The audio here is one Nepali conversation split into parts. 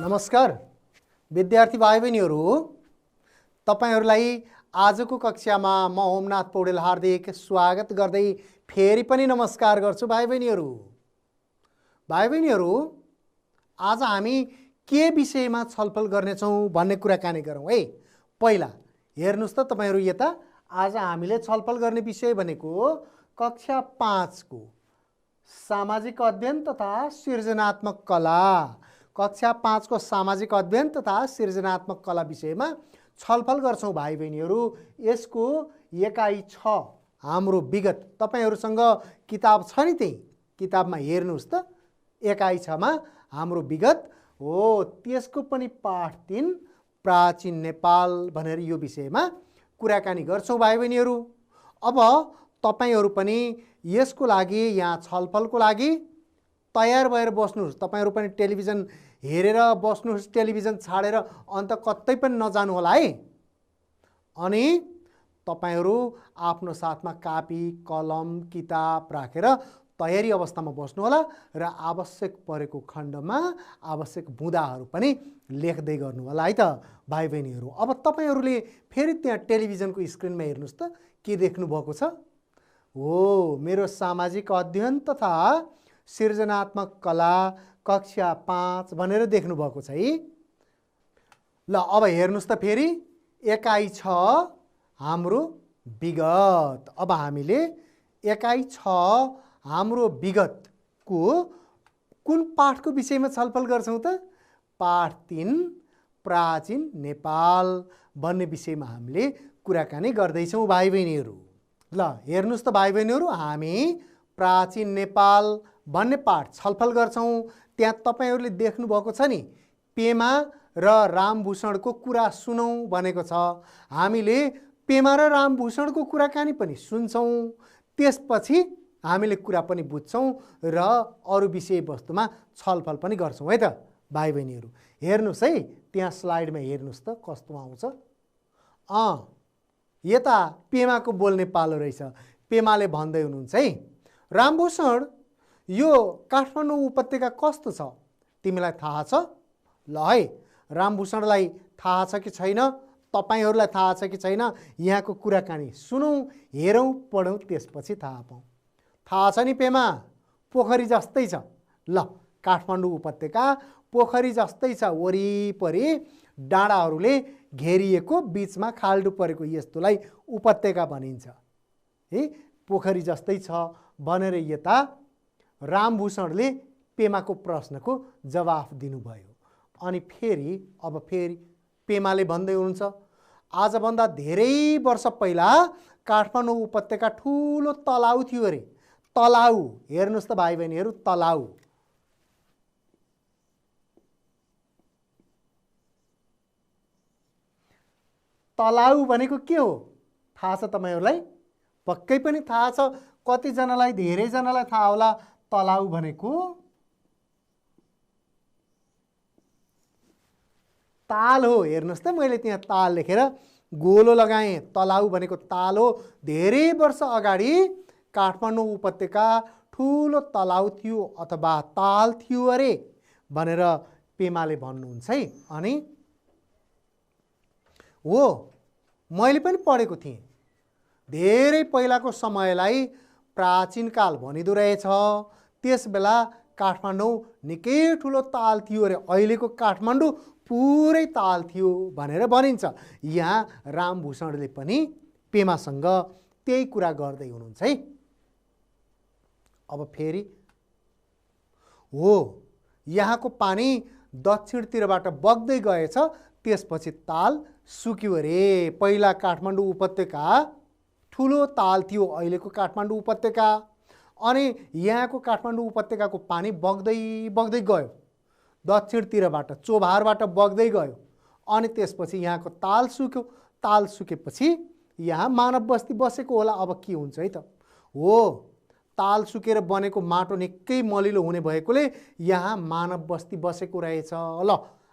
नमस्कार विद्यार्थी भाइ बहिनीहरू, तपाईहरुलाई आजको कक्षामा म ओमनाथ पौडेल हार्दिक स्वागत गर्दै फेरि पनि नमस्कार गर्छु। भाइ बहिनीहरू, आज हामी के विषयमा छलफल गर्नेछौं भन्ने कुराकानी गरौँ है। पहिला हेर्नुस् त तपाईहरु यता, आज हामीले छलफल गर्ने विषय भनेको कक्षा 5 को सामाजिक अध्ययन तथा सृजनात्मक कला, कक्षा 5 को सामाजिक अध्ययन तथा सृजनात्मक कला विषयमा छलफल गर्छौं। भाइ बहिनीहरू, यसको एकाइ 6 हाम्रो विगत, तपाईहरुसँग किताब छ नि, त्यही किताबमा हेर्नुस् त, एकाइ 6 मा हाम्रो विगत हो, त्यसको पनि पाठ 3 प्राचीन नेपाल भनेर यो विषयमा कुराकानी गर्छौं। भाइ बहिनीहरू, अब तपाईहरु पनि यसको लागि, यहाँ छलफलको लागि तयार भएर बस्नुस्। तपाईहरु पनि टेलिभिजन हेरेर बस्नुस्, टेलिभिजन छाडेर अन्त कतै पनि नजानु होला है। अनि तपाईहरु आफ्नो साथमा कापी कलम किताब राखेर तयारी अवस्थामा बस्नु होला र आवश्यक परेको खण्डमा आवश्यक बुँदाहरू पनि लेख्दै गर्नु होला है त भाइ बहिनीहरू। अब तपाईहरुले फेरि त्यहाँ टेलिभिजनको स्क्रिनमा हेर्नुस् त, के देख्नु भएको छ? हो, मेरो सामाजिक अध्ययन तथा सृजनात्मक कला कक्षा 5 भनेर देख्नु भएको छ है। ल अब हेर्नुस् त फेरि एकाइ 6 हाम्रो विगत। अब हामीले एकाइ 6 हाम्रो विगतको कुन पाठको विषयमा छलफल गर्छौं त? पाठ 3 प्राचीन नेपाल भन्ने विषयमा हामीले कुराकानी गर्दैछौं भाइ बहिनीहरू। ल हेर्नुस् त भाइ बहिनीहरू, हामी प्राचीन नेपाल भन्ने पाठ छलफल गर्छौं। त्यहाँ तपाईहरुले देख्नु भएको छ नि, पेमा र रामभूषणको कुरा सुनौं भनेको छ। हामीले पेमा र रामभूषणको कुराकानी पनि सुन्छौं, त्यसपछि हामीले कुरा पनि बुझ्छौं र अरु विषयवस्तुमा छलफल पनि गर्छौं है त भाइ बहिनीहरू। हेर्नुस् है, त्यहाँ स्लाइडमा हेर्नुस् त कस्तो आउँछ। यता पेमाको बोल्ने पालो रहेछ। पेमाले भन्दै हुनुहुन्छ है, रामभूषण, यो काठमाडौँ उपत्यका कस्तो छ तिमीलाई थाहा छ? ल है, रामभूषणलाई थाहा छ कि छैन, तपाईहरुलाई थाहा छ कि छैन, यहाँको कुराकानी सुनौं, हेरौं, पढौं, त्यसपछि थाहा पाऊँ। थाहा छ नि पेमा, पोखरी जस्तै छ। ल, काठमाडौँ उपत्यका पोखरी जस्तै छ, वरिपरि डाँडाहरूले घेरिएको, बीचमा खाल्डो परेको, यस्तोलाई उपत्यका भनिन्छ है। पोखरी जस्तै छ भनेर यता रामभूषणले पेमाको प्रश्नको जवाफ दिनुभयो। अनि अब फेरि पेमाले भन्दै हुनुहुन्छ, आजभन्दा धेरै वर्ष पहिला काठमाडौँ उपत्यका ठुलो तलाउ थियो अरे। तलाउ, हेर्नुस् त भाइ बहिनीहरू, तलाउ। तलाउ भनेको के हो थाहा छ तपाईहरुलाई? पक्कै पनि थाहा छ, कतिजनालाई, धेरैजनालाई थाहा होला। तलाउ भनेको ताल हो। हेर्नुस् त, मैले त्यहाँ ताल लेखेर गोलो लगाएँ। तलाउ भनेको ताल हो। धेरै वर्ष अगाडि काठमाडौँ उपत्यका ठुलो तलाउ थियो अथवा ताल थियो अरे भनेर पेमाले भन्नुहुन्छ है। अनि हो, मैले पनि पढेको थिएँ। धेरै पहिलाको समयलाई प्राचीन काल भनिदो रहेछ। त्यस बेला काठमाडौँ निकै ठुलो ताल थियो अरे। अहिलेको काठमाडौँ पुरै ताल थियो भनेर भनिन्छ। यहाँ रामभूषणले पनि पेमासँग त्यही कुरा गर्दै हुनुहुन्छ है। अब फेरि हो, यहाँको पानी दक्षिणतिरबाट बग्दै गएछ, त्यसपछि ताल सुक्यो अरे। पहिला काठमाडौँ उपत्यका ठुलो ताल थियो, अहिलेको काठमाडौँ उपत्यका। अनि यहाँको काठमाडौँ उपत्यकाको पानी बग्दै बग्दै गयो, दक्षिणतिरबाट, चोभारबाट बग्दै गयो। अनि त्यसपछि यहाँको ताल सुक्यो। ताल सुकेपछि यहाँ मानव बस्ती बसेको होला। अब के हुन्छ है त? हो, ताल सुकेर बनेको माटो निकै मलिलो हुने भएकोले यहाँ मानव बस्ती बसेको रहेछ। ल,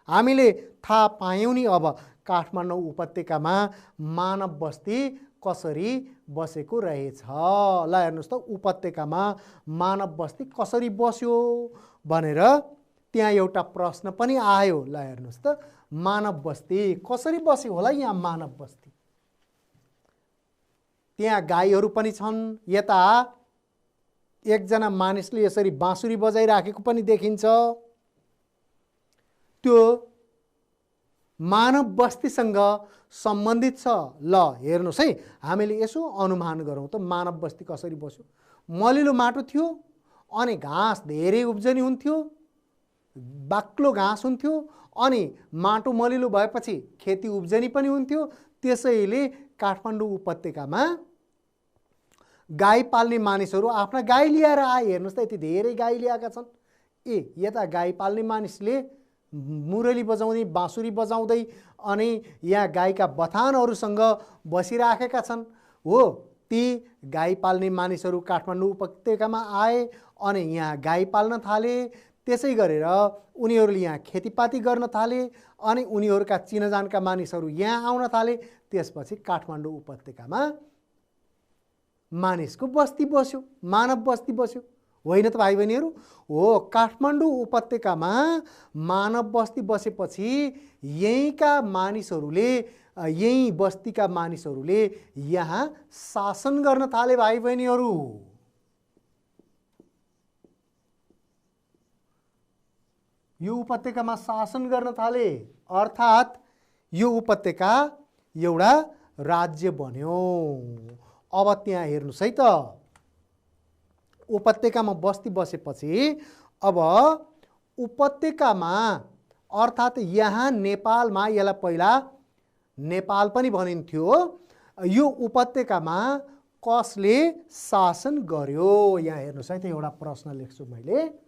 हामीले थाहा पायौं नि अब काठमाडौँ उपत्यकामा मानव बस्ती कसरी बसेको रहेछ। ल हेर्नुस् त, उपत्यकामा मानव बस्ती कसरी बस्यो भनेर त्यहाँ एउटा प्रश्न पनि आयो। ल हेर्नुहोस् त, मानव बस्ती कसरी बस्यो होला यहाँ मानव बस्ती? त्यहाँ गाईहरू पनि छन्, यता एकजना मानिसले यसरी बाँसुरी बजाइराखेको पनि देखिन्छ। त्यो मानव बस्तीसँग सम्बन्धित छ। ल हेर्नुहोस् है, हामीले यसो अनुमान गरौँ त मानव बस्ती कसरी बस्यो। मलिलो माटो थियो अनि घाँस धेरै उब्जनी हुन्थ्यो, बाक्लो घाँस हुन्थ्यो, अनि माटो मलिलो भएपछि खेती उब्जनी पनि हुन्थ्यो। त्यसैले काठमाडौँ उपत्यकामा गाई पाल्ने मानिसहरू आफ्ना गाई लिएर आए। हेर्नुहोस् त, यति धेरै गाई ल्याएका छन्। यता गाई पाल्ने मानिसले मुरली बजाउँदै बाँसुरी बजाउँदै अनि यहाँ गाईका बथानहरूसँग बसिराखेका छन्। हो, ती गाई पाल्ने मानिसहरू काठमाडौँ उपत्यकामा आए अनि यहाँ गाई पाल्न थाले। त्यसै गरेर उनीहरूले यहाँ खेतीपाती गर्न थाले अनि उनीहरूका चिनाजानका मानिसहरू यहाँ आउन थाले। त्यसपछि काठमाडौँ उपत्यकामा मानिसको बस्ती बस्यो, मानव बस्ती बस्यो। होइन त भाइ बहिनीहरू? हो, काठमाडौँ उपत्यकामा मानव बस्ती बसेपछि यहीँका मानिसहरूले, यही बस्तीका मानिसहरूले यहाँ शासन गर्न थाले। भाइ बहिनीहरू, यो उपत्यकामा शासन गर्न थाले, अर्थात् यो उपत्यका एउटा राज्य बन्यो। अब त्यहाँ हेर्नुहोस् है त, उपत्यकामा बस्ती बसेपछि अब उपत्यकामा अर्थात् यहाँ नेपालमा, यसलाई पहिला नेपाल पनि भनिन्थ्यो, यो उपत्यकामा कसले शासन गर्यो? यहाँ हेर्नुहोस् है त, एउटा प्रश्न लेख्छु मैले।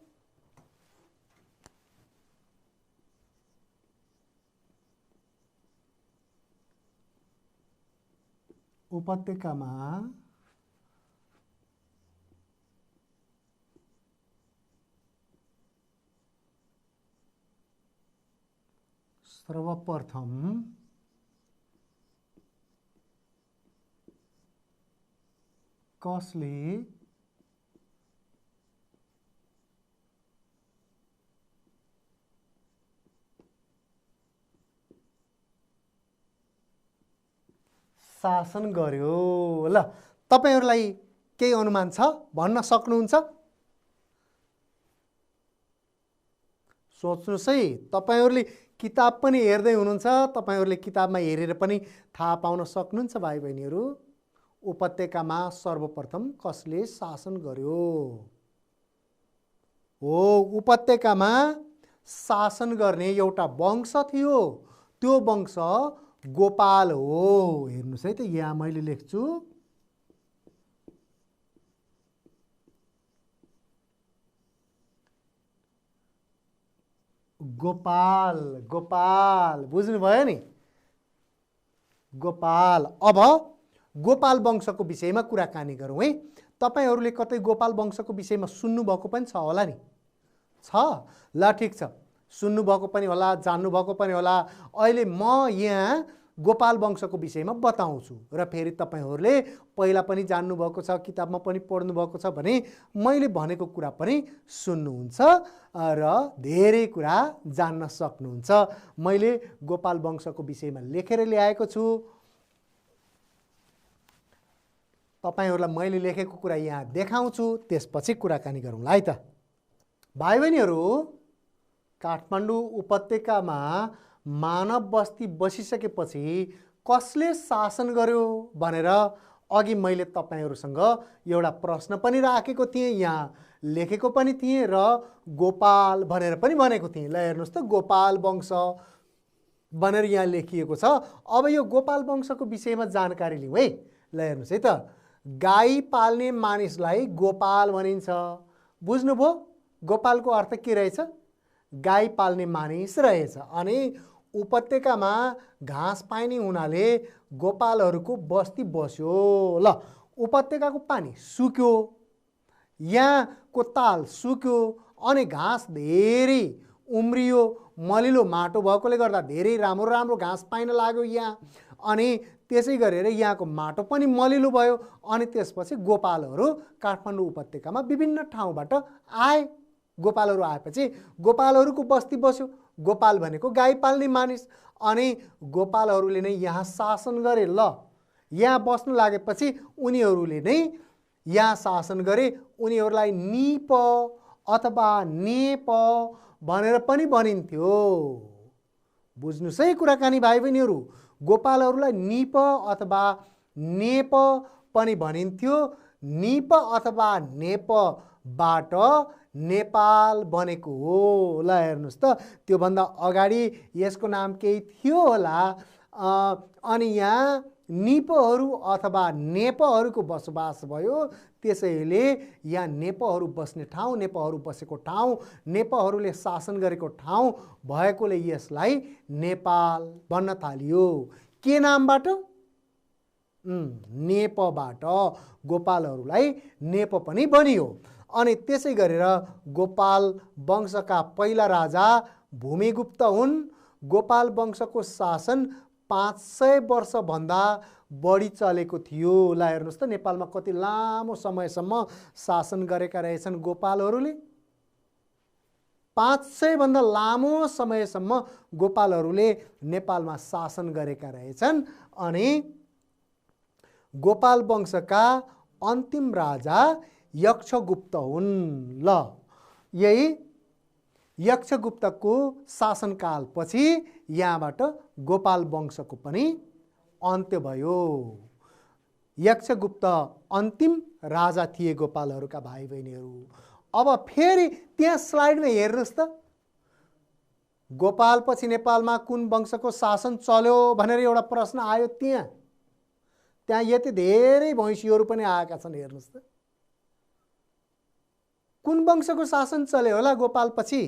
उपत्यकामा सर्वप्रथम कसले शासन गर्यो? ल, तपाईहरुलाई केही अनुमान छ भन्न सक्नुहुन्छ? सोच्नुस् है। तपाईहरुले किताब पनि हेर्दै हुनुहुन्छ, तपाईहरुले किताबमा हेरेर पनि थाहा पाउन सक्नुहुन्छ भाइ बहिनीहरु। उपत्यकामा सर्वप्रथम कसले शासन गर्यो? हो, उपत्यकामा शासन गर्ने एउटा वंश थियो, त्यो वंश गोपाल हो। हेर्नुस् है त, यहाँ मैले लेख्छु गोपाल। गोपाल बुझ्नु भयो नि? गोपाल। अब गोपाल वंशको विषयमा कुराकानी गरौँ है। तपाईहरुले कतै गोपाल वंशको विषयमा सुन्नु भएको पनि छ होला नि? छ? ल ठीक छ, सुन्नु भएको पनि होला, जान्नु भएको पनि होला। अहिले म यहाँ गोपाल वंशको विषयमा बताउँछु र फेरि तपाईहरुले पहिला पनि जान्नु भएको छ, किताबमा पनि पढ्नु भएको छ भने मैले भनेको कुरा पनि सुन्नुहुन्छ र धेरै कुरा जान्न सक्नुहुन्छ। मैले गोपाल वंशको विषयमा लेखेर ल्याएको छु। तपाईहरुलाई मैले लेखेको कुरा यहाँ देखाउँछु, त्यसपछि कुराकानी गरौँला है त। भाइ बहिनीहरु, काठमाडौँ उपत्यकामा मानव बस्ती बसिसकेपछि कसले शासन गर्यो भनेर अघि मैले तपाईहरुसँग एउटा प्रश्न पनि राखेको थिएँ, यहाँ लेखेको पनि थिएँ र गोपाल भनेर पनि भनेको थिएँ। ल हेर्नुस् त, गोपाल वंश भनेर यहाँ लेखिएको छ। अब यो गोपाल वंशको विषयमा जानकारी लिउँ है। ल हेर्नुस् है त, गाई पाल्ने मानिसलाई गोपाल भनिन्छ। बुझ्नुभयो? गोपालको अर्थ के रहेछ? गाई पाल्ने मानिस रहेछ। अनि उपत्यकामा घाँस पाइने हुनाले गोपालहरूको बस्ती बस्यो। ल, उपत्यकाको पानी सुक्यो, यहाँको ताल सुक्यो अनि घाँस धेरै उम्रियो, मलिलो माटो भएकोले गर्दा धेरै राम्रो राम्रो घाँस पाइन लाग्यो यहाँ। अनि त्यसै गरेर यहाँको माटो पनि मलिलो भयो। अनि त्यसपछि गोपालहरू काठमाडौँ उपत्यकामा विभिन्न ठाउँबाट आए। गोपालहरू आएपछि गोपालहरूको बस्ती बस्यो। गोपाल भनेको गाई पाल्ने मानिस, अनि गोपालहरूले नै यहाँ शासन गरे। ल, यहाँ बस्नु लागेपछि उनीहरूले नै यहाँ शासन गरे। उनीहरूलाई निप अथवा नेप भनेर पनि भनिन्थ्यो। बुझ्नुहोस् है कुराकानी भाइ बहिनीहरू, गोपालहरूलाई निप अथवा नेप पनि भनिन्थ्यो। निप अथवा नेपबाट नेपाल बनेको हो। ल हेर्नुहोस् त, त्योभन्दा अगाडि यसको नाम केही थियो होला, अनि यहाँ निपहरू अथवा नेपहरूको बसोबास भयो। त्यसैले यहाँ नेपहरू बस्ने ठाउँ, नेपहरू बसेको ठाउँ, नेपहरूले शासन गरेको ठाउँ भएकोले यसलाई नेपाल भन्न थालियो। के नामबाट? नेपबाट गोपालहरूलाई नेप पनि बनियो। अनि त्यसै गरेर गोपाल वंशका पहिला राजा भूमिगुप्त हुन्। गोपाल वंशको शासन 500 वर्षभन्दा बढी चलेको थियो। ल हेर्नुहोस् त, नेपालमा कति लामो समयसम्म शासन गरेका रहेछन् गोपालहरूले। 500 भन्दा लामो समयसम्म गोपालहरूले नेपालमा शासन गरेका रहेछन्। अनि गोपाल वंशका अन्तिम राजा यक्षगुप्त हुन्। ल, यही यक्षगुप्तको शासनकालपछि यहाँबाट गोपाल वंशको पनि अन्त्य भयो। यक्षगुप्त अन्तिम राजा थिए गोपालहरूका भाइ बहिनीहरू। अब फेरि त्यहाँ स्लाइडमा हेर्नुहोस् त, गोपालपछि नेपालमा कुन वंशको शासन चल्यो भनेर एउटा प्रश्न आयो। त्यहाँ यति धेरै भैँसीहरू पनि आएका छन्। हेर्नुहोस् त, कुन वंशको शासन चल्यो होला गोपालपछि?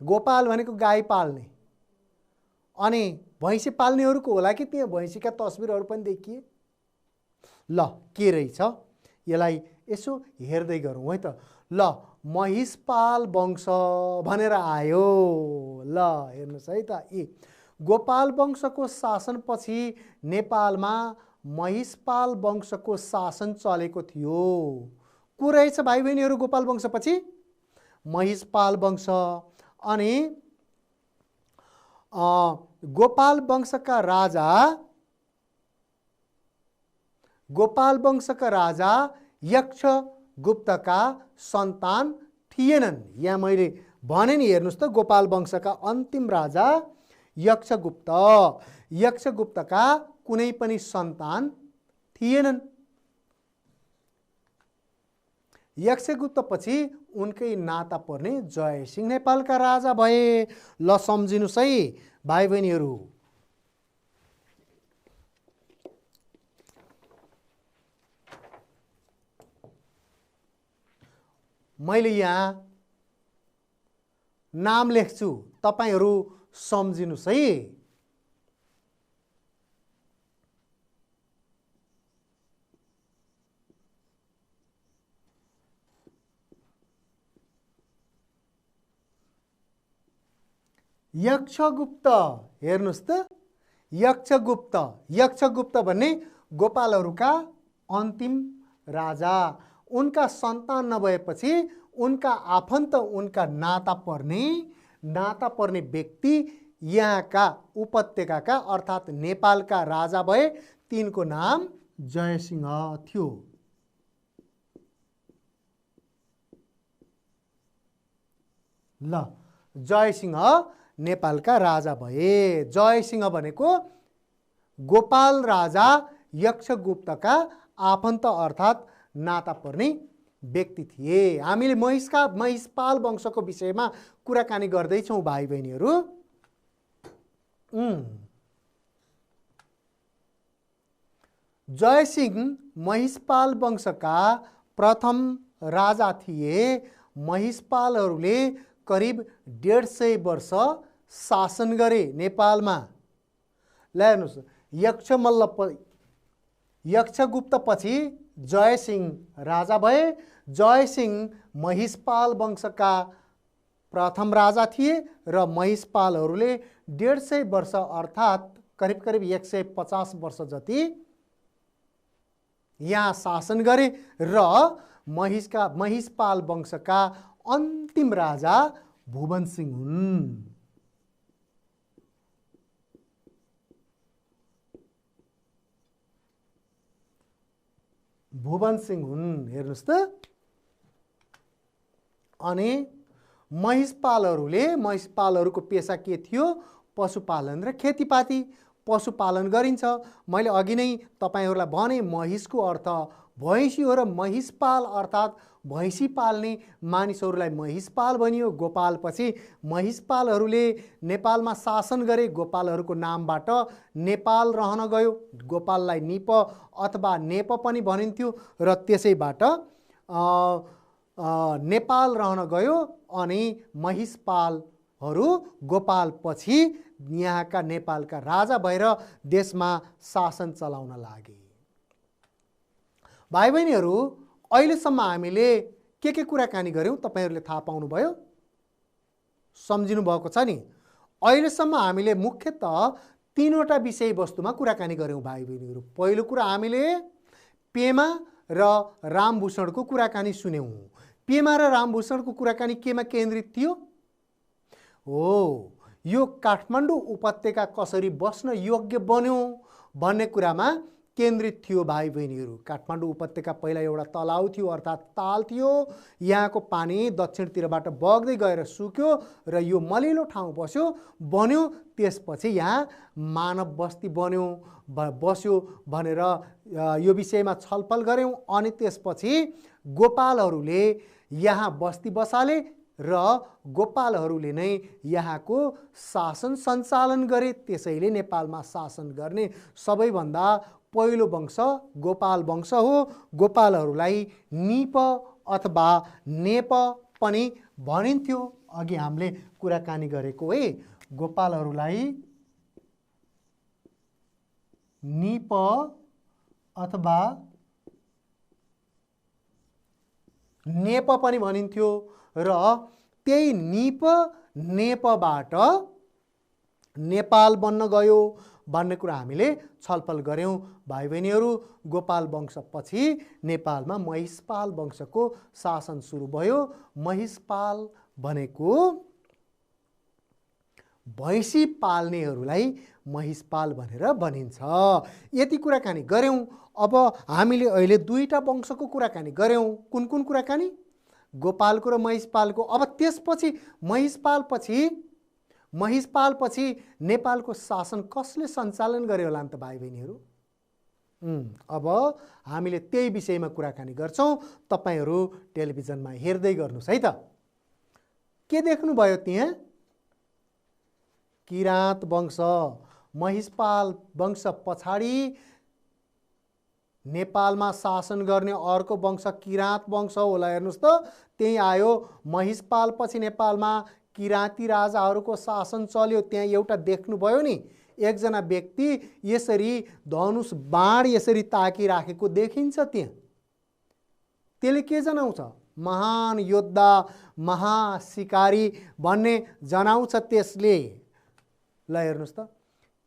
गोपाल भनेको गाई पाल्ने, अनि भैँसी पाल्नेहरूको होला कि त्यहाँ भैँसीका तस्बिरहरू पनि देखिए। ल, के रहेछ यसलाई यसो हेर्दै गरौँ है त। ल, महिषपाल वंश भनेर आयो। ल हेर्नुहोस् है त, गोपाल वंशको शासनपछि नेपालमा महिषपाल वंशको शासन चलेको थियो। को रहेछ भाइ बहिनीहरू गोपाल वंशपछि? महिषपाल वंश। अनि गोपाल वंशका राजा यक्षगुप्तका सन्तान थिएनन्। यहाँ मैले भने नि, हेर्नुहोस् त, गोपाल वंशका अन्तिम राजा यक्षगुप्तका कुनै पनि सन्तान थिएनन्। यक्षगुप्तपछि उनकै नाता पर्ने जयसिंह नेपालका राजा भए। ल सम्झिनुहोस् है भाइ बहिनीहरू। मैले यहाँ नाम लेख्छु, तपाईहरू सम्झिनुहोस् है। यक्षगुप्त, हेर्नुहोस् त, यक्षगुप्त भन्ने गोपालहरूका अन्तिम राजा। उनका सन्तान नभएपछि उनका आफन्त, उनका नाता पर्ने व्यक्ति यहाँका उपत्यकाका अर्थात् नेपालका राजा भए। तिनको नाम जयसिंह थियो। ल, जयसिंह नेपालका राजा भए। जयसिंह भनेको गोपाल राजा यक्षगुप्तका आफन्त अर्थात् नाता पर्ने व्यक्ति थिए। हामीले महिषपाल वंशको विषयमा कुराकानी गर्दैछौँ भाइ बहिनीहरू। जयसिंह महिषपाल वंशका प्रथम राजा थिए। महिषपालहरूले करिब 150 वर्ष शासन गरे नेपालमा। ल हेर्नुहोस्, यक्षगुप्त पछि जयसिंह राजा भए। जयसिंह महिषपाल वंशका प्रथम राजा थिए र महिषपालहरूले 150 वर्ष अर्थात् करिब 150 वर्ष जति यहाँ शासन गरे र महिषपाल वंशका अन्तिम राजा भुवनसिंह हुन्। भुवनसिंह हुन्, हेर्नुस् त। अनि महिषपालहरूको पेशा के थियो? पशुपालन र खेतीपाती। पशुपालन गरिन्छ। मैले अघि नै तपाईहरूलाई भने महिषको अर्थ भैँसी हो र महिषपाल अर्थात् भैँसी पाल्ने मानिसहरूलाई महिषपाल भनियो। गोपालपछि महिषपालहरूले नेपालमा शासन गरे। गोपालहरूको नामबाट नेपाल रहन गयो। गोपाललाई निप अथवा नेप पनि भनिन्थ्यो र त्यसैबाट नेपाल रहन गयो। अनि महिषपालहरू गोपालपछि यहाँका नेपालका राजा भएर देशमा शासन चलाउन लागे। भाइ बहिनीहरू, अहिलेसम्म हामीले के कुराकानी गऱ्यौँ तपाईहरूले थाहा पाउनुभयो? सम्झिनु भएको छ नि? अहिलेसम्म हामीले मुख्यतः 3वटा विषयवस्तुमा कुराकानी गऱ्यौँ भाइ बहिनीहरू। पहिलो कुरा हामीले पेमा र रामभूषणको कुराकानी सुन्यौँ। पेमा र रामभूषणको कुराकानी केमा केन्द्रित थियो? हो, यो काठमाडौँ उपत्यका कसरी बस्न योग्य बन्यो भन्ने कुरामा केन्द्रित थियो भाइ बहिनीहरू। काठमाडौँ उपत्यका पहिला एउटा तलाउ थियो अर्थात् ताल थियो। यहाँको पानी दक्षिणतिरबाट बग्दै गएर सुक्यो र यो मलिलो ठाउँ बन्यो। त्यसपछि यहाँ मानव बस्ती बस्यो भनेर यो विषयमा छलफल गऱ्यौँ। अनि त्यसपछि गोपालहरूले यहाँ बस्ती बसाले र गोपालहरूले नै यहाँको शासन सञ्चालन गरे। त्यसैले नेपालमा शासन गर्ने सबैभन्दा पहिलो वंश गोपाल वंश हो। गोपालहरूलाई निप अथवा नेप पनि भनिन्थ्यो। अघि हामीले कुराकानी गरेको है, गोपालहरूलाई निप अथवा नेप पनि भनिन्थ्यो र त्यही निप नेपबाट नेपाल बन्न गयो भन्ने कुरा हामीले छलफल गऱ्यौँ भाइ बहिनीहरू। गोपाल वंशपछि नेपालमा महिषपाल वंशको शासन सुरु भयो। महिषपाल भनेको भैँसी पाल्नेहरूलाई महिषपाल भनेर भनिन्छ। यति कुराकानी गऱ्यौँ। अब हामीले अहिले 2टा वंशको कुराकानी गऱ्यौँ। कुन कुन कुराकानी? गोपालको र महिषपालको। अब त्यसपछि महिषपालपछि नेपालको शासन कसले सञ्चालन गर्यो होला त भाइ बहिनीहरू? अब हामीले त्यही विषयमा कुराकानी गर्छौँ। तपाईहरू टेलिभिजनमा हेर्दै गर्नुहोस् है त। के देख्नुभयो त्यहाँ? किराँत वंश। महिषपाल वंश पछाडि नेपालमा शासन गर्ने अर्को वंश किराँत वंश होला। हेर्नुहोस् त, त्यही आयो। महिषपालपछि नेपालमा किराँती राजाहरूको शासन चल्यो। त्यहाँ एउटा देख्नुभयो नि, एकजना व्यक्ति यसरी धनुष बाण यसरी ताकिराखेको देखिन्छ त्यहाँ। त्यसले के जनाउँछ? महान योद्धा, महाशिकारी भन्ने जनाउँछ त्यसले। ल हेर्नुहोस् त,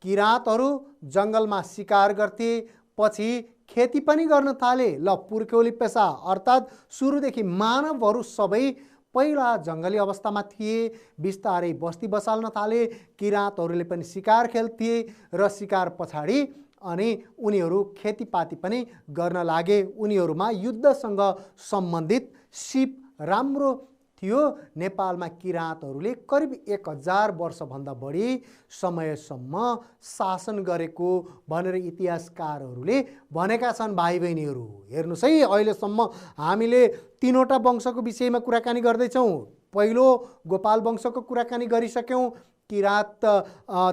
किराँतहरू जङ्गलमा शिकार गर्थे, पछि खेती पनि गर्न थाले। ल, पुर्ख्यौली पेशा अर्थात् सुरुदेखि मानवहरू सबै पहिला जङ्गली अवस्थामा थिए, बिस्तारै बस्ती बसाल्न थाले। किराँतहरूले पनि शिकार खेल्थे र शिकार पछाडि अनि उनीहरू खेतीपाती पनि गर्न लागे। उनीहरूमा युद्धसँग सम्बन्धित सिप राम्रो थियो। नेपालमा किराँतहरूले करिब 1000 वर्षभन्दा बढी समयसम्म शासन गरेको भनेर इतिहासकारहरूले भनेका छन् भाइ बहिनीहरू। हेर्नुहोस् है, अहिलेसम्म हामीले 3वटा वंशको विषयमा कुराकानी गर्दैछौँ। पहिलो गोपाल वंशको कुराकानी गरिसक्यौँ, किराँत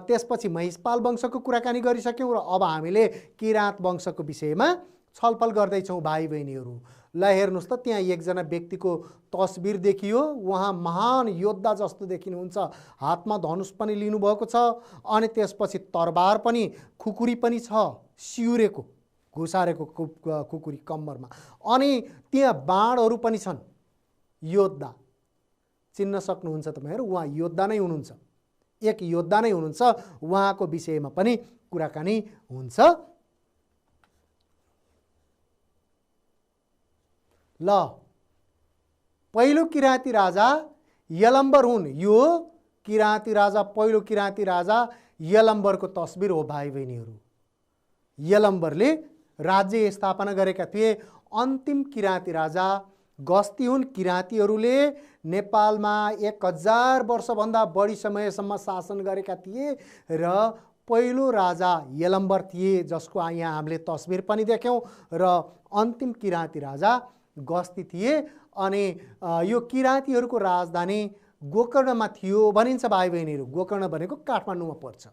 त्यसपछि महिषपाल वंशको कुराकानी गरिसक्यौँ र अब हामीले किराँत वंशको विषयमा छलफल गर्दैछौँ भाइ बहिनीहरू। ल हेर्नुहोस् त, त्यहाँ एकजना व्यक्तिको तस्बिर देखियो। उहाँ महान योद्धा जस्तो देखिनुहुन्छ। हातमा धनुष पनि लिनुभएको छ अनि त्यसपछि तरबार पनि, खुकुरी पनि छ, सिउरेको घुसारेको खुकुरी कम्मरमा। अनि त्यहाँ बाणहरू पनि छन्। योद्धा चिन्न सक्नुहुन्छ तपाईहरु, उहाँ योद्धा नै हुनुहुन्छ, एक योद्धा नै हुनुहुन्छ। उहाँको विषयमा पनि कुराकानी हुन्छ। ल पहिलो किराँती राजा यलम्बर हुन्। यो किराँती राजा, पहिलो किराँती राजा यलम्बरको तस्बिर हो भाइ बहिनीहरू। यलम्बरले राज्य स्थापना गरेका थिए। अन्तिम किराँती राजा गस्ती हुन्। किराँतीहरूले नेपालमा 1000 वर्षभन्दा बढी समयसम्म शासन गरेका थिए र पहिलो राजा यलम्बर थिए, जसको यहाँ हामीले तस्बिर पनि देख्यौँ। र अन्तिम किराँती राजा गस्ती थिए। अनि यो किराँतीहरूको राजधानी गोकर्णमा थियो भनिन्छ भाइ बहिनीहरू। गोकर्ण भनेको काठमाडौँमा पर्छ,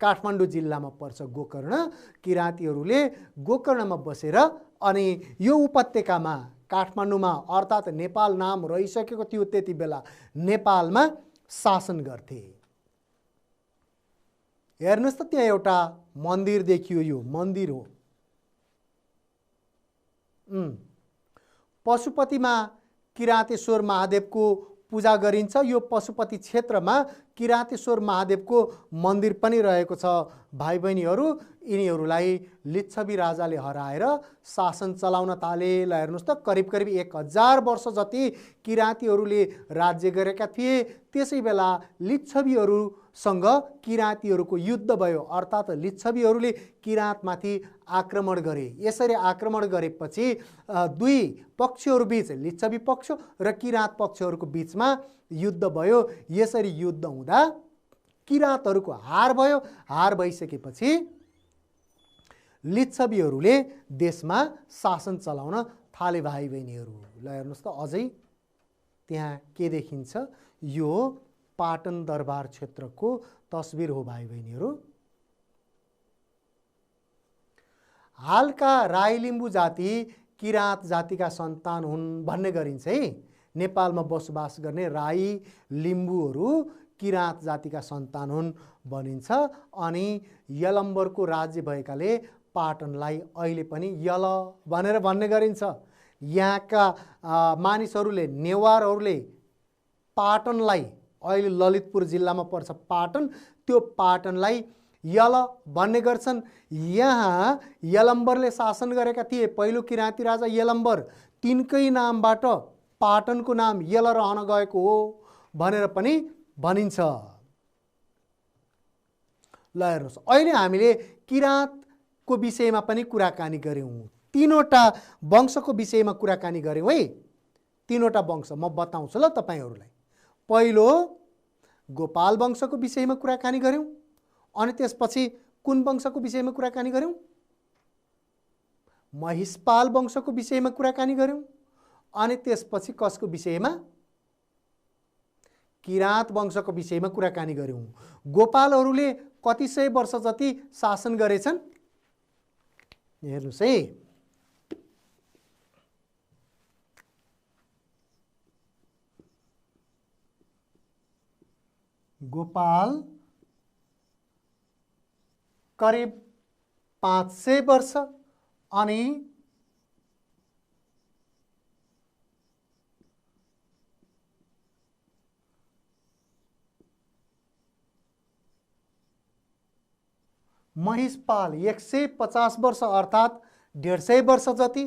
काठमाडौँ जिल्लामा पर्छ गोकर्ण। किराँतीहरूले गोकर्णमा बसेर अनि यो उपत्यकामा काठमाडौँमा अर्थात् नेपाल नाम रहिसकेको थियो त्यति बेला, नेपालमा शासन गर्थे। हेर्नुहोस् त त्यहाँ एउटा मन्दिर देखियो, यो मन्दिर हो। पशुपतिमा किराँतेश्वर महादेवको पूजा गरिन्छ। यो पशुपति क्षेत्रमा किराँतेश्वर महादेवको मन्दिर पनि रहेको छ भाइ बहिनीहरू। यिनीहरूलाई लिच्छवी राजाले हराएर शासन चलाउन थाले। ल हेर्नुहोस् त करिब करिब 1000 वर्ष जति किराँतीहरूले राज्य गरेका थिए। त्यसै बेला लिच्छवीहरूसँग किराँतीहरूको युद्ध भयो, अर्थात् लिच्छवीहरूले किराँतमाथि आक्रमण गरे। यसरी आक्रमण गरेपछि दुई पक्षहरूबीच, लिच्छवी पक्ष र किराँत पक्षहरूको बीचमा युद्ध भयो। यसरी युद्ध हुँदा किराँतहरूको हार भयो। हार भइसकेपछि लिच्छवीहरूले देशमा शासन चलाउन थाले भाइ बहिनीहरू। ल हेर्नुहोस् त अझै त्यहाँ के देखिन्छ, यो पाटन दरबार क्षेत्रको तस्बिर हो भाइ बहिनीहरू। हालका राई लिम्बू जाति किराँत जातिका सन्तान हुन् भन्ने गरिन्छ है। नेपालमा बसोबास गर्ने राई लिम्बूहरू किराँत जातिका सन्तान हुन् भनिन्छ। अनि यलम्बरको राज्य भएकाले पाटनलाई अहिले पनि यल भनेर भन्ने गरिन्छ। यहाँका मानिसहरूले, नेवारहरूले पाटनलाई, अहिले ललितपुर जिल्लामा पर्छ पाटन, त्यो पाटनलाई यल भन्ने गर्छन्। यहाँ यलम्बरले शासन गरेका थिए। पहिलो किराँती राजा यलम्बर, तिनकै नामबाट पाटनको नाम यल रहन गएको हो भनेर पनि भनिन्छ। ल हेर्नुहोस्, अहिले हामीले किराँतको विषयमा पनि कुराकानी गऱ्यौँ। तीनवटा वंशको विषयमा कुराकानी गऱ्यौँ है। तीनवटा वंश म बताउँछु ल तपाईँहरूलाई। पहिलो गोपाल वंशको विषयमा कुराकानी गऱ्यौँ, अनि त्यसपछि कुन वंशको विषयमा कुराकानी गऱ्यौँ? महिषपाल वंशको विषयमा कुराकानी गऱ्यौँ, अनि त्यसपछि कसको विषयमा? किराँत वंशको विषयमा कुराकानी गऱ्यौँ। गोपालहरूले कति सय वर्ष जति शासन गरेछन् हेर्नुहोस् है। गोपाल करिब 500 वर्ष, अनि महिषपाल 150 वर्ष अर्थात् 150 वर्ष जति,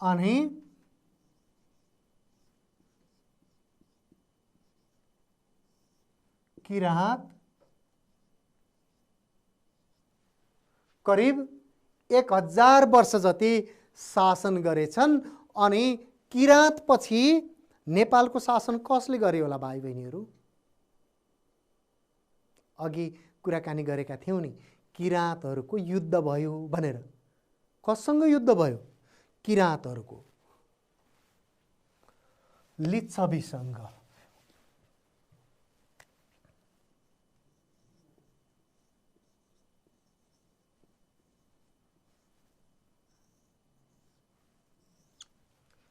अनि किराँत करिब 1000 वर्ष जति शासन गरेछन्। अनि किराँत पछि नेपालको शासन कसले गर्यो होला भाइ बहिनीहरू? अघि कुराकानी गरेका थियौँ नि, किराँतहरूको युद्ध भयो भनेर। कससँग युद्ध भयो? किराँतहरूको लिच्छवीसँग।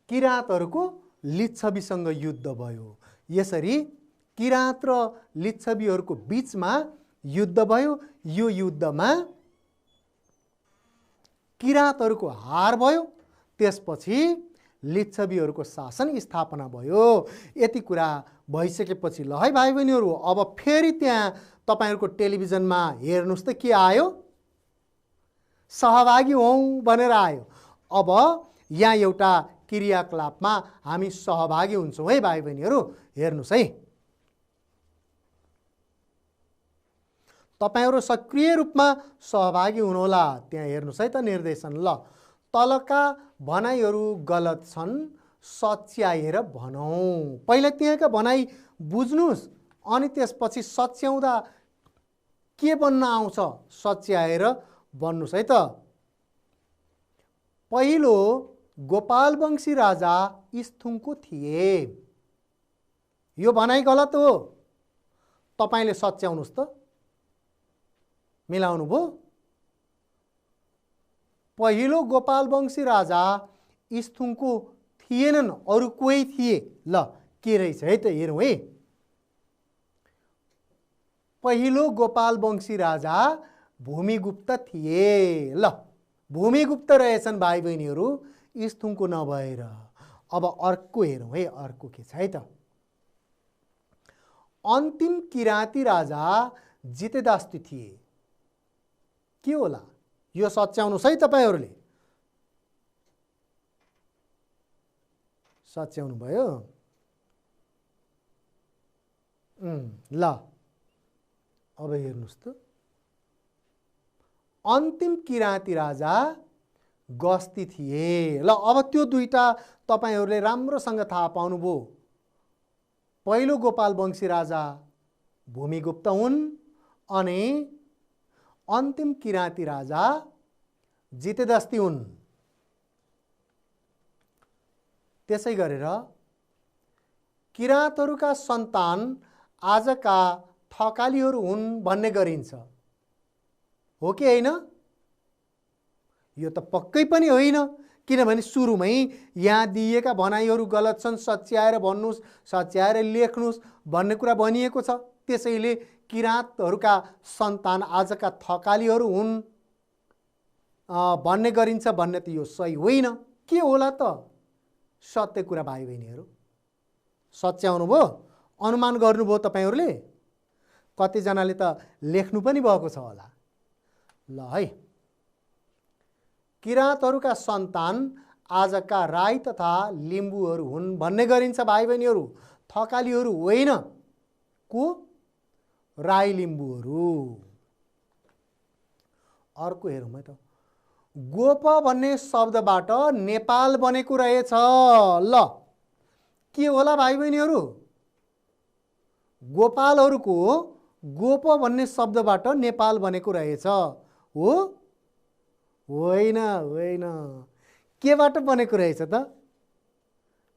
किराँतहरूको लिच्छवीसँग युद्ध भयो। यसरी किराँत र लिच्छवीहरूको बीचमा युद्ध भयो। यो युद्धमा किराँतहरूको हार भयो। त्यसपछि लिच्छवीहरूको शासन स्थापना भयो। यति कुरा भइसकेपछि ल है भाइ बहिनीहरू, अब फेरि त्यहाँ तपाईहरुको टेलिभिजनमा हेर्नुस् त के आयो? सहभागी हौं भनेर आयो। अब यहाँ एउटा क्रियाकलापमा हामी सहभागी हुन्छौँ है भाइ बहिनीहरू। हेर्नुहोस् है, तपाईहरु सक्रिय रूपमा सहभागी हुनुहोला। त्यहाँ हेर्नुहोस् है त निर्देशन। ल, तलका भनाइहरू गलत छन्, सच्याएर भनौँ। पहिला त्यहाँका भनाइ बुझ्नुस् अनि त्यसपछि सच्याउँदा के बन्न आउँछ सच्याएर भन्नुस् है त। पहिलो गोपालवंशी राजा स्थुङको थिए। यो भनाइ गलत हो, तपाईले सच्याउनुस् त। मिलाउनु भो। पहिलो गोपालवंशी राजा स्थुङको थिएनन्, अरु कोही थिए। ल, के रहेछ है त हेरौँ है। पहिलो गोपालवंशी राजा भूमिगुप्त थिए। ल, भूमिगुप्त रहेछन् भाइ बहिनीहरू, स्थुङको नभएर। अब अर्को हेरौँ है, अर्को के छ है त। अन्तिम किराँती राजा जितेदास्ती थिए। के होला यो सच्याउनुस् है तपाईहरुले। सच्याउनु भयो। ल, अब हेर्नुस् त। अन्तिम किराँती राजा गस्ती थिए। ल, अब त्यो दुईटा तपाईहरुले राम्रोसँग थाहा पाउनुभयो। पहिलो गोपालवंशी राजा भूमिगुप्त हुन् अनि अन्तिम किराँती राजा जितेदस्ती हुन्। त्यसै गरेर किराँतहरूका सन्तान आजका थकालीहरू हुन् भन्ने गरिन्छ। हो कि होइन? यो त पक्कै पनि होइन, किनभने सुरुमै यहाँ दिएका भनाइहरू गलत छन्, सच्याएर भन्नुस्, सच्याएर लेख्नुस् भन्ने कुरा भनिएको छ। त्यसैले किराँतहरूका सन्तान आजका थकालीहरू हुन् भन्ने गरिन्छ भन्ने त यो सही होइन। के होला त सत्य कुरा भाइ बहिनीहरू? सच्याउनु भयो, अनुमान गर्नुभयो तपाईहरुले। कतिजनाले त लेख्नु पनि भएको छ होला। ल है, किराँतहरूका सन्तान आजका राई तथा लिम्बूहरू हुन् भन्ने गरिन्छ भाइ बहिनीहरू, थकालीहरू होइन। को? राई लिम्बूहरू। अर्को हेरौँ है त। गोप भन्ने शब्दबाट नेपाल बनेको रहेछ। ल, के होला भाइ बहिनीहरू? गोपालहरूको गोप भन्ने शब्दबाट नेपाल बनेको रहेछ। हो? होइन, होइन। केबाट बनेको रहेछ त?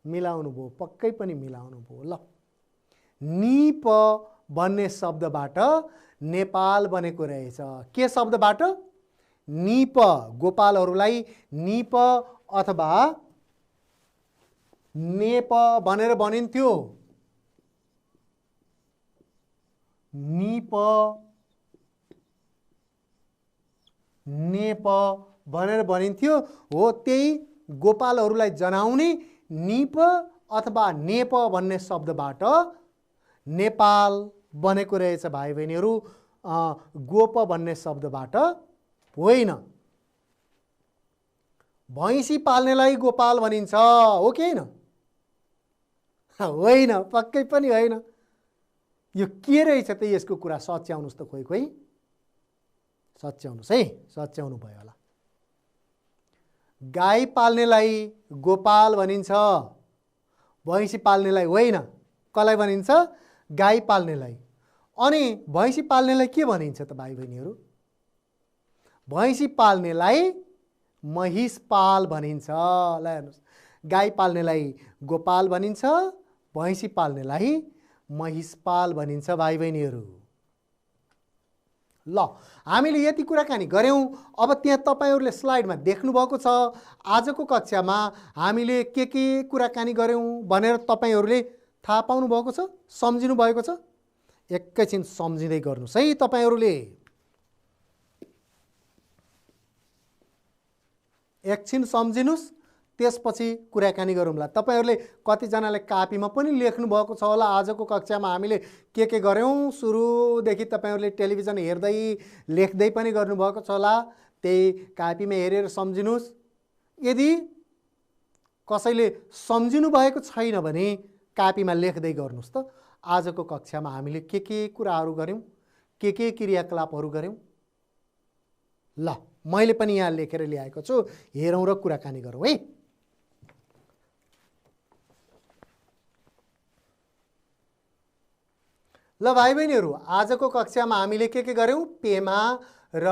मिलाउनु भयो, पक्कै पनि मिलाउनु भयो। ल, निप भन्ने शब्दबाट नेपाल बनेको रहेछ। के शब्दबाट? निप। गोपालहरूलाई निप अथवा नेप भनेर भनिन्थ्यो। निप, नेप भनेर भनिन्थ्यो। हो, त्यही गोपालहरूलाई जनाउने निप अथवा नेप भन्ने शब्दबाट नेपाल बनेको रहेछ भाइ बहिनीहरू, गोप भन्ने शब्दबाट होइन। भैँसी पाल्नेलाई गोपाल भनिन्छ। हो कि होइन? होइन, पक्कै पनि होइन। यो के रहेछ त? यसको कुरा सच्याउनुस् त कोही कोही। सच्याउनुस् है, सच्याउनु भयो होला। गाई पाल्नेलाई गोपाल भनिन्छ, भैँसी पाल्नेलाई होइन। कसलाई भनिन्छ? गाई पाल्नेलाई। अनि भैँसी पाल्नेलाई के भनिन्छ त भाइ बहिनीहरू? भैँसी पाल्नेलाई महिषपाल भनिन्छ। ल हेर्नुहोस्, गाई पाल्नेलाई गोपाल भनिन्छ, भैँसी पाल्नेलाई महिषपाल भनिन्छ भाइ बहिनीहरू। ल, हामीले यति कुराकानी गऱ्यौँ। अब त्यहाँ तपाईहरुले स्लाइडमा देख्नु भएको छ आजको कक्षामा हामीले के कुराकानी गऱ्यौँ भनेर तपाईहरुले थाहा पाउनु भएको छ, सम्झिनु भएको छ। एकैछिन सम्झिँदै गर्नुस् है तपाईहरुले। एकछिन सम्झिनुस्, त्यसपछि कुराकानी गरौँला। तपाईहरुले कतिजनाले कापीमा पनि लेख्नु भएको छ होला। आजको कक्षामा हामीले के गर्यौँ, सुरुदेखि तपाईहरुले टेलिभिजन हेर्दै लेख्दै पनि गर्नुभएको छ होला। त्यही कापीमा हेरेर सम्झिनुस्। यदि कसैले सम्झिनु भएको छैन भने कापीमा लेख्दै गर्नुहोस् त। आजको कक्षामा हामीले के कुराहरू गऱ्यौँ, के क्रियाकलापहरू गऱ्यौँ। ल मैले पनि यहाँ लेखेर ल्याएको छु, हेरौँ र कुराकानी गरौँ है। ल भाइ बहिनीहरू, आजको कक्षामा हामीले के गऱ्यौँ? पेमा र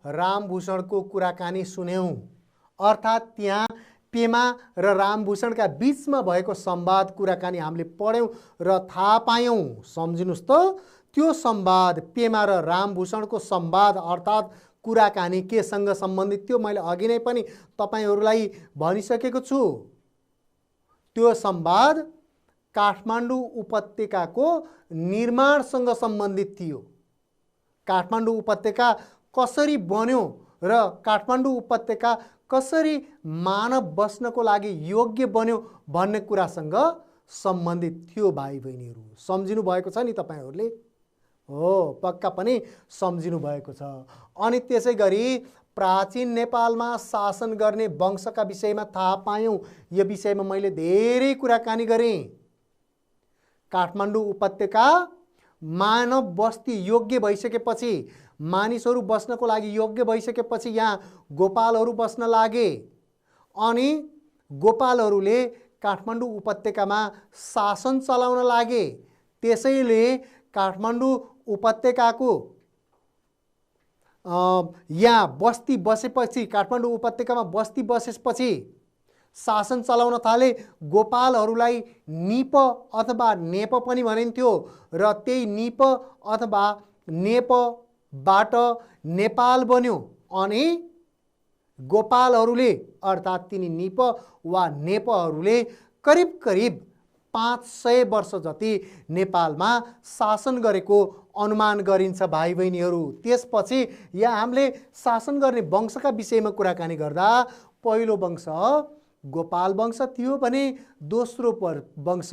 रामभूषणको कुराकानी सुन्यौँ। अर्थात् त्यहाँ पेमा र रामभूषणका बीचमा भएको संवाद कुराकानी हामीले पढ्यौँ र थाहा पायौँ। सम्झिनुहोस् त, त्यो संवाद पेमा र रामभूषणको संवाद अर्थात् कुराकानी केसँग सम्बन्धित थियो मैले अघि नै पनि तपाईहरूलाई भनिसकेको छु। त्यो संवाद काठमाडौँ उपत्यकाको निर्माणसँग सम्बन्धित थियो। काठमाडौँ उपत्यका कसरी बन्यो र काठमाडौँ उपत्यका कसरी मानव बस्नको लागि योग्य बन्यो भन्ने कुरासँग सम्बन्धित थियो भाइ बहिनीहरू। सम्झिनु भएको छ नि तपाईहरूले? हो, पक्का पनि सम्झिनु भएको छ। अनि त्यसै गरी प्राचीन नेपालमा शासन गर्ने वंशका विषयमा थाहा पायौँ। यो विषयमा मैले धेरै कुराकानी गरेँ। काठमाडौँ उपत्यका मानव बस्ती योग्य भइसकेपछि, मानिसहरू बस्नको लागि योग्य भइसकेपछि यहाँ गोपालहरू बस्न लागे अनि गोपालहरूले काठमाडौँ उपत्यकामा शासन चलाउन लागे। त्यसैले काठमाडौँ उपत्यकाको यहाँ बस्ती बसेपछि, काठमाडौँ उपत्यकामा बस्ती बसेपछि शासन चलाउन थाले। गोपालहरूलाई निप अथवा नेप पनि भनिन्थ्यो र त्यही निप अथवा नेपबाट नेपाल बन्यो। अनि गोपालहरूले अर्थात् तिनी निप वा नेपहरूले करिब करिब 500 वर्ष जति नेपालमा शासन गरेको अनुमान गरिन्छ भाइ बहिनीहरू। त्यसपछि यहाँ हामीले शासन गर्ने वंशका विषयमा कुराकानी गर्दा पहिलो वंश गोपाल वंश थियो भने दोस्रो वंश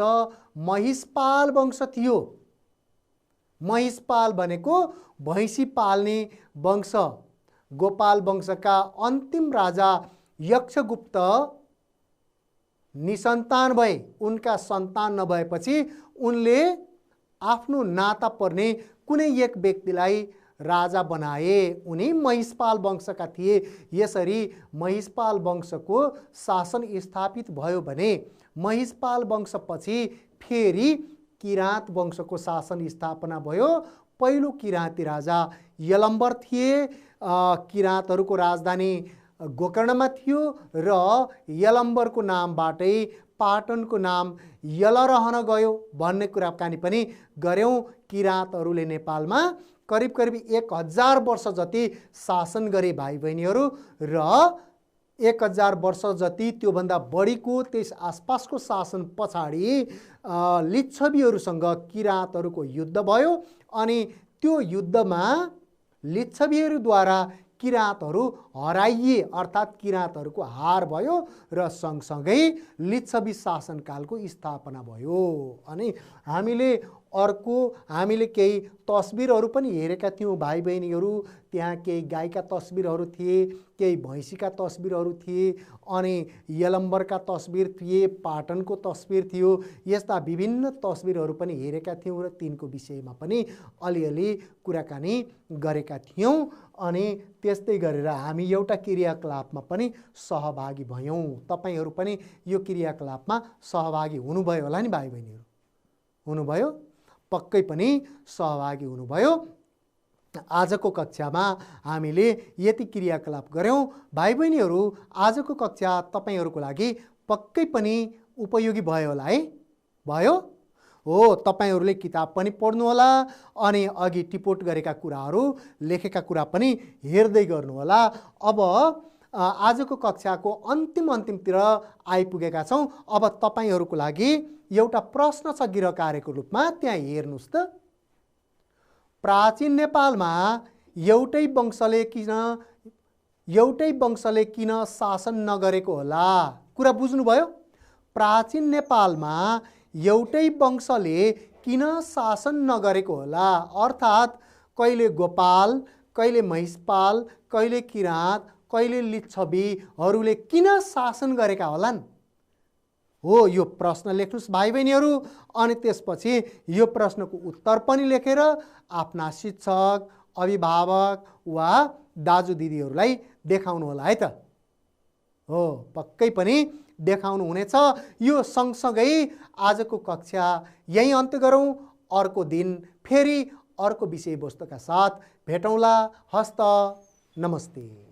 महिषपाल वंश थियो। महिषपाल भनेको भैँसी पाल्ने वंश। गोपाल वंशका अन्तिम राजा यक्षगुप्त निसन्तान भए। उनका सन्तान नभएपछि उनले आफ्नो नाता पर्ने कुनै एक व्यक्तिलाई राजा बनाए। उनी महिषपाल वंशका थिए। यसरी महिषपाल वंशको शासन स्थापित भयो भने महिषपाल वंशपछि फेरि किराँत वंशको शासन स्थापना भयो। पहिलो किराँती राजा यलम्बर थिए। किराँतहरूको राजधानी गोकर्णमा थियो र यलम्बरको नामबाटै पाटनको नाम यल रहन गयो भन्ने कुराकानी पनि गऱ्यौँ। किराँतहरूले नेपालमा करिब करिब 1000 वर्ष जति शासन गरे भाइ बहिनीहरू र 1000 वर्ष जति त्योभन्दा बढीको त्यस आसपासको शासन पछाडि लिच्छवीहरूसँग किराँतहरूको युद्ध भयो अनि त्यो युद्धमा लिच्छवीहरूद्वारा किराँतहरू हराइए अर्थात् किराँतहरूको हार भयो र सँगसँगै लिच्छवी शासनकालको स्थापना भयो। अनि हामीले केही तस्बिरहरू पनि हेरेका थियौँ भाइ बहिनीहरू। त्यहाँ केही गाईका तस्बिरहरू थिए, केही भैँसीका तस्बिरहरू थिए, अनि यलम्बरका तस्बिर थिए, पाटनको तस्बिर थियो। यस्ता विभिन्न तस्बिरहरू पनि हेरेका थियौँ र तिनको विषयमा पनि अलिअलि कुराकानी गरेका थियौँ। अनि त्यस्तै गरेर हामी एउटा क्रियाकलापमा पनि सहभागी भयौँ। तपाईहरू पनि यो क्रियाकलापमा सहभागी हुनुभयो होला नि भाइ बहिनीहरू? हुनुभयो? पक्कै पनि सहभागी हुनुभयो। आजको कक्षामा हामीले यति क्रियाकलाप गऱ्यौँ। भाइ बहिनीहरू, आजको कक्षा तपाईहरूको लागि पक्कै पनि उपयोगी भयो होला है? भयो? हो, तपाईहरूले किताब पनि पढ्नु होला अनि अघि टिपोट गरेका कुराहरू, लेखेका कुरा पनि हेर्दै गर्नु होला। अब आजको कक्षाको अन्तिमतिर आइपुगेका छौँ। अब तपाईहरूको लागि एउटा प्रश्न छ गृह कार्यको रूपमा, त्यहाँ हेर्नुहोस् त। प्राचीन नेपालमा एउटै वंशले किन शासन नगरेको होला? कुरा बुझ्नुभयो? प्राचीन नेपालमा एउटै वंशले किन शासन नगरेको होला? अर्थात् कहिले गोपाल, कहिले महिषपाल, कहिले किराँत, कहिले लिच्छवीहरूले किन शासन गरेका होलान्? हो यो प्रश्न लेख्नुहोस् भाइ बहिनीहरू। अनि त्यसपछि यो प्रश्नको उत्तर पनि लेखेर आफ्ना शिक्षक, अभिभावक वा दाजु दिदीहरूलाई देखाउनु होला है त। हो पक्कै पनि देखाउनु हुनेछ। यो सँगसँगै आजको कक्षा यही अन्त्य गरौँ। अर्को दिन फेरि अर्को विषयवस्तुका साथ भेटौँला। हस्त नमस्ते।